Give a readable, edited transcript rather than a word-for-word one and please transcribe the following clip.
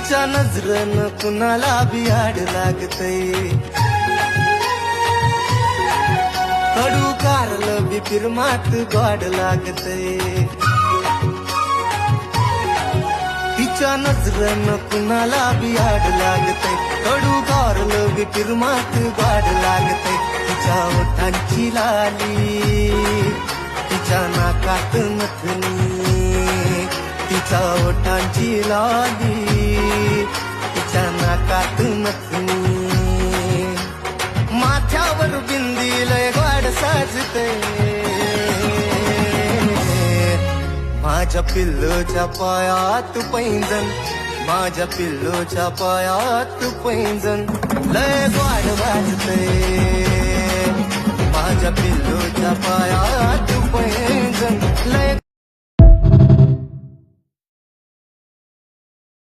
तिच्या नजरेनं कुणाला बियाड लागतय, कडू कारलं बी फिरमात गोड लागतय. तिच्या नजरेनं कुणाला बियाड लागतय, कडू कारलं बी फिरमात गोड लागतय. तिच्या ओठांची लाली, तिच्या नाकात नथनी, तिच्या ओठांची लाली, तिच्या नाकात नथनी. माथ्यावर बिंदी लय गोड साजते, माझ्या पिल्लूच्या पायात पैंजण, माझ्या पिल्लूच्या पायात पैंजण लय गोड वाजते, माझ्या पिल्लूच्या पायात पैंजण लय